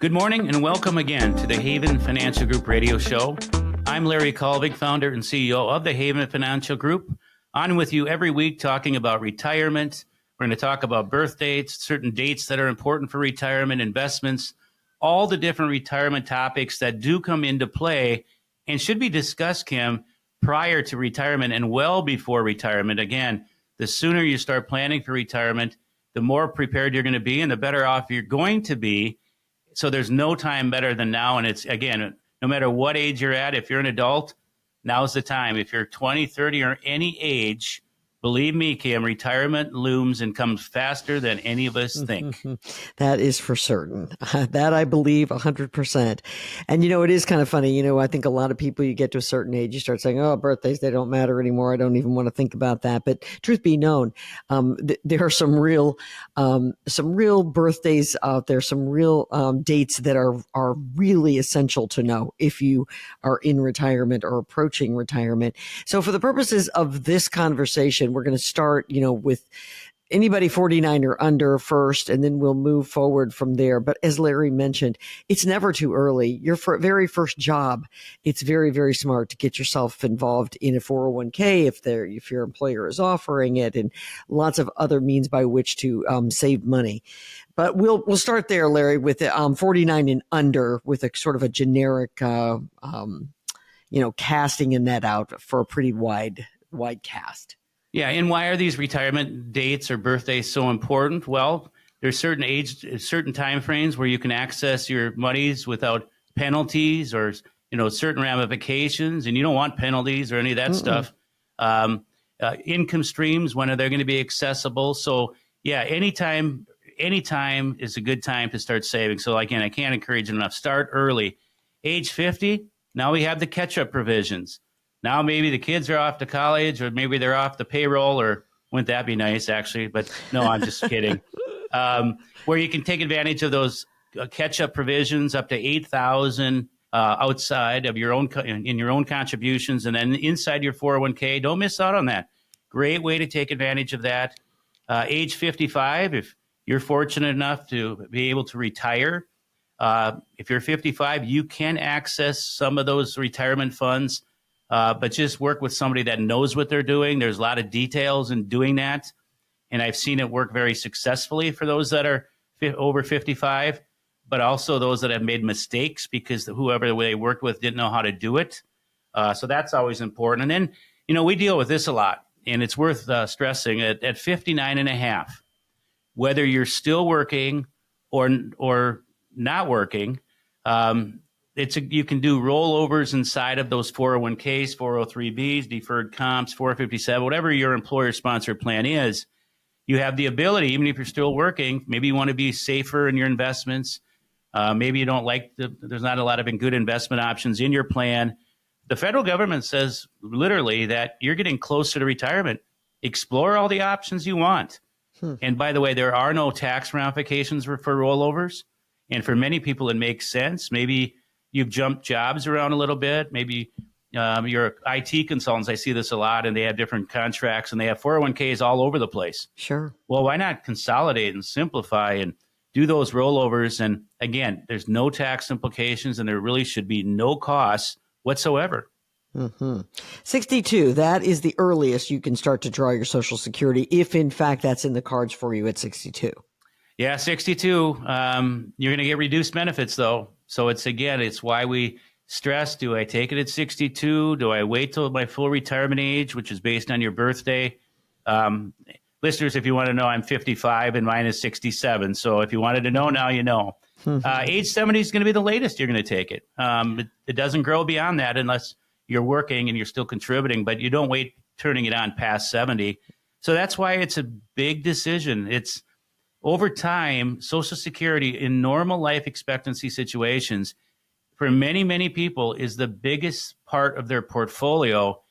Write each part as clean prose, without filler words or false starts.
Good morning and welcome again to the Haven Financial Group radio show. I'm Larry Colvig, founder and CEO of the Haven Financial Group. On with you every week talking about retirement. We're going to talk about birth dates, certain dates that are important for retirement, investments, all the different retirement topics that do come into play and should be discussed, Kim, prior to retirement and well before retirement. Again, the sooner you start planning for retirement, the more prepared you're going to be and the better off you're going to be. So there's no time better than now. And it's, again, no matter what age you're at, if you're an adult, now's the time. If you're 20, 30, or any age, believe me, Kim, retirement looms and comes faster than any of us think. That is for certain. That I believe 100%. And, it is kind of funny. I think a lot of people, you get to a certain age, you start saying, oh, birthdays, they don't matter anymore. I don't even want to think about that. But truth be known, there are some real birthdays out there, some real dates that are really essential to know if you are in retirement or approaching retirement. So for the purposes of this conversation, we're going to start, with anybody 49 or under first, and then we'll move forward from there. But as Larry mentioned, it's never too early. Your very first job, it's very, very smart to get yourself involved in a 401k if your employer is offering it, and lots of other means by which to save money. But we'll start there, Larry, with 49 and under, with a sort of a generic, casting a net out for a pretty wide cast. Yeah, and why are these retirement dates or birthdays so important? Well, there's certain time frames where you can access your monies without penalties or certain ramifications, and you don't want penalties or any of that stuff. Income streams, when are they going to be accessible? So yeah, anytime is a good time to start saving. So again, I can't encourage enough. Start early. Age 50, now we have the catch-up provisions. Now maybe the kids are off to college, or maybe they're off the payroll, or wouldn't that be nice, actually? But no, I'm just kidding. Where you can take advantage of those catch-up provisions up to $8,000 outside of your own in your own contributions, and then inside your 401k. Don't miss out on that. Great way to take advantage of that. Age 55, if you're fortunate enough to be able to retire, if you're 55, you can access some of those retirement funds. But just work with somebody that knows what they're doing. There's a lot of details in doing that. And I've seen it work very successfully for those that are over 55, but also those that have made mistakes because whoever they worked with didn't know how to do it. So that's always important. And then, we deal with this a lot, and it's worth stressing at 59 and a half, whether you're still working or not working, you can do rollovers inside of those 401ks, 403bs, deferred comps, 457, whatever your employer-sponsored plan is. You have the ability, even if you're still working, maybe you want to be safer in your investments. Maybe you don't there's not a lot of good investment options in your plan. The federal government says literally that you're getting closer to retirement. Explore all the options you want. And by the way, there are no tax ramifications for rollovers. And for many people, it makes sense. Maybe you've jumped jobs around a little bit. Maybe you're IT consultants. I see this a lot, and they have different contracts, and they have 401ks all over the place. Sure. Well, why not consolidate and simplify and do those rollovers? And again, there's no tax implications, and there really should be no costs whatsoever. 62, that is the earliest you can start to draw your Social Security, if in fact that's in the cards for you at 62. Yeah, 62. You're going to get reduced benefits, though. So it's why we stress, do I take it at 62? Do I wait till my full retirement age, which is based on your birthday? Listeners, if you want to know, I'm 55 and mine is 67. So if you wanted to know now, you know. Age 70 is going to be the latest you're going to take it. It doesn't grow beyond that unless you're working and you're still contributing, but you don't wait turning it on past 70. So that's why it's a big decision. It's over time, Social Security in normal life expectancy situations for many, many people is the biggest part of their portfolio.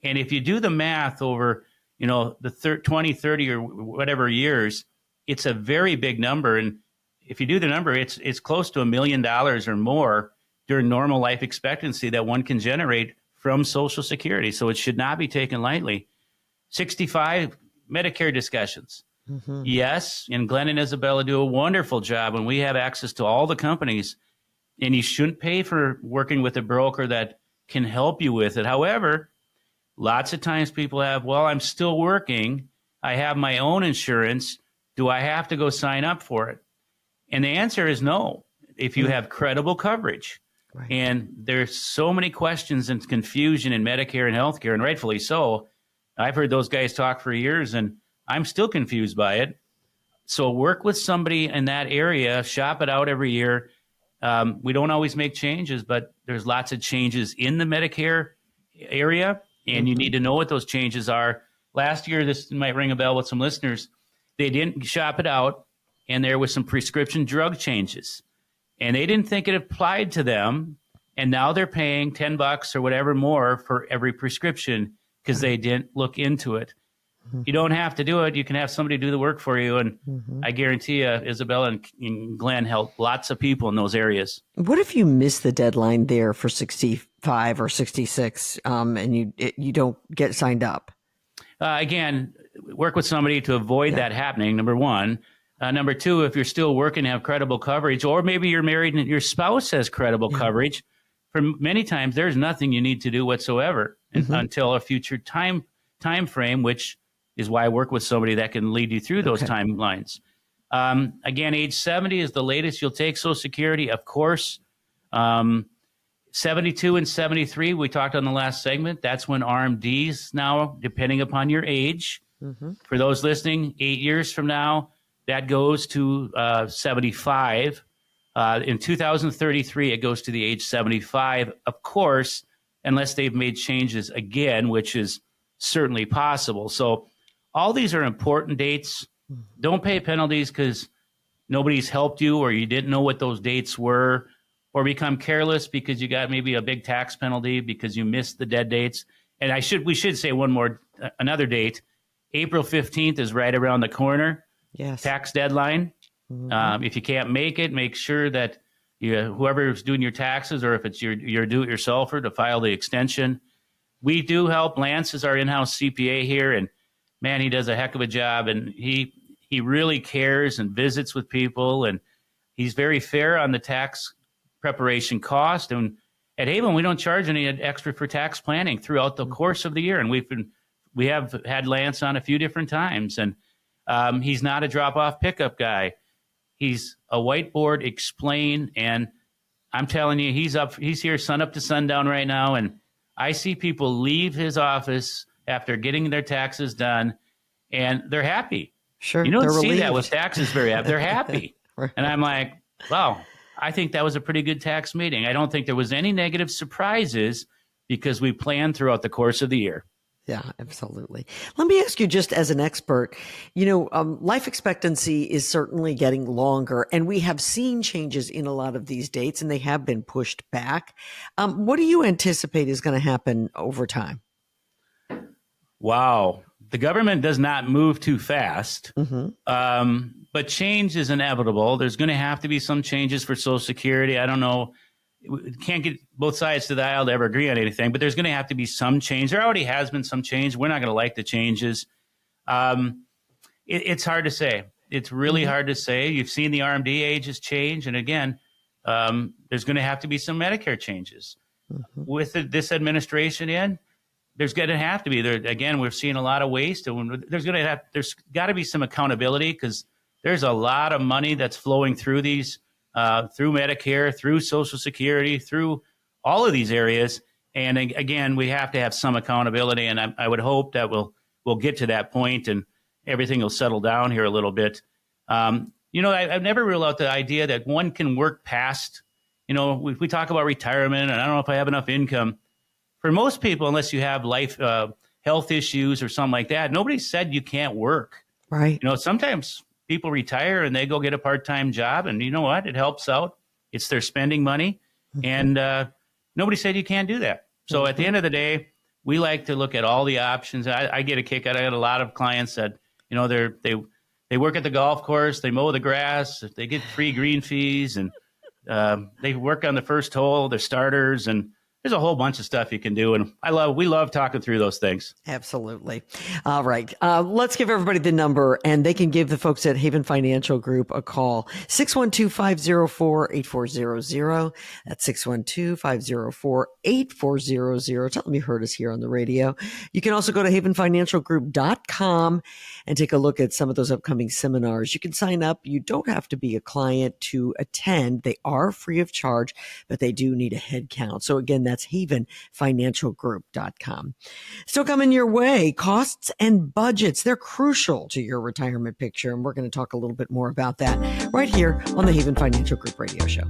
And if you do the math over, the 20, 30 or whatever years, it's a very big number. And if you do the number, it's close to $1 million or more during normal life expectancy that one can generate from Social Security. So it should not be taken lightly. 65, Medicare discussions. Hmm. Yes, and Glenn and Isabella do a wonderful job, and we have access to all the companies. And you shouldn't pay for working with a broker that can help you with it. However, lots of times people have, well, I'm still working. I have my own insurance. Do I have to go sign up for it? And the answer is no, if you have credible coverage. Right. And there's so many questions and confusion in Medicare and healthcare, and rightfully so. I've heard those guys talk for years, and I'm still confused by it. So work with somebody in that area, shop it out every year. We don't always make changes, but there's lots of changes in the Medicare area, and you need to know what those changes are. Last year, this might ring a bell with some listeners. They didn't shop it out, and there was some prescription drug changes, and they didn't think it applied to them. And now they're paying $10 or whatever more for every prescription because they didn't look into it. You don't have to do it. You can have somebody do the work for you. And I guarantee you, Isabella and Glenn help lots of people in those areas. What if you miss the deadline there for 65 or 66 and you don't get signed up? Again, work with somebody to avoid that happening, number one. Number two, if you're still working, have credible coverage, or maybe you're married and your spouse has credible coverage. For many times, there's nothing you need to do whatsoever until a future time frame, which is why I work with somebody that can lead you through those timelines. Again, age 70 is the latest you'll take Social Security, of course. 72 and 73, we talked on the last segment. That's when RMDs now, depending upon your age. For those listening, 8 years from now, that goes to 75. In 2033, it goes to the age 75, of course, unless they've made changes again, which is certainly possible. So all these are important dates. Don't pay penalties because nobody's helped you or you didn't know what those dates were, or become careless because you got maybe a big tax penalty because you missed the dead dates. And we should say another date. April 15th is right around the corner. Yes. Tax deadline. If you can't make it, make sure that whoever's doing your taxes, or if it's your do-it-yourselfer, to file the extension. We do help. Lance is our in-house CPA here, and man, he does a heck of a job, and he really cares and visits with people, and he's very fair on the tax preparation cost. And at Haven, we don't charge any extra for tax planning throughout the course of the year, and we have had Lance on a few different times, and he's not a drop-off pickup guy. He's a whiteboard, explain, and I'm telling you, he's here sun up to sundown right now, and I see people leave his office after getting their taxes done, and they're happy. Sure. You don't see relieved. that with taxes very often. They're happy. Right. And I'm like, wow, I think that was a pretty good tax meeting. I don't think there was any negative surprises because we planned throughout the course of the year. Yeah, absolutely. Let me ask you, just as an expert, life expectancy is certainly getting longer, and we have seen changes in a lot of these dates, and they have been pushed back. What do you anticipate is going to happen over time? Wow. The government does not move too fast, but change is inevitable. There's going to have to be some changes for Social Security. I don't know. We can't get both sides to the aisle to ever agree on anything, but there's going to have to be some change. There already has been some change. We're not going to like the changes. It's hard to say. It's really hard to say. You've seen the RMD ages change. And again, there's going to have to be some Medicare changes. With this administration in, there's going to have to be. Again, we're seeing a lot of waste. And there's got to be some accountability because there's a lot of money that's flowing through these through Medicare, through Social Security, through all of these areas. And again, we have to have some accountability. And I would hope that we'll get to that point and everything will settle down here a little bit. I've never ruled out the idea that one can work past, we talk about retirement and I don't know if I have enough income. For most people, unless you have health issues or something like that, nobody said you can't work. Right. Sometimes people retire and they go get a part-time job, and you know what? It helps out. It's their spending money, and nobody said you can't do that. So at the end of the day, we like to look at all the options. I get a kick out. I got a lot of clients that they work at the golf course, they mow the grass, they get free green fees, and they work on the first hole, the starters, and there's a whole bunch of stuff you can do. And we love talking through those things. Absolutely. All right. Let's give everybody the number, and they can give the folks at Haven Financial Group a call. 612-504-8400. That's 612-504-8400. Tell them you heard us here on the radio. You can also go to havenfinancialgroup.com and take a look at some of those upcoming seminars. You can sign up. You don't have to be a client to attend. They are free of charge, but they do need a head count. So again, that's havenfinancialgroup.com. Still coming your way, costs and budgets. They're crucial to your retirement picture. And we're going to talk a little bit more about that right here on the Haven Financial Group Radio Show.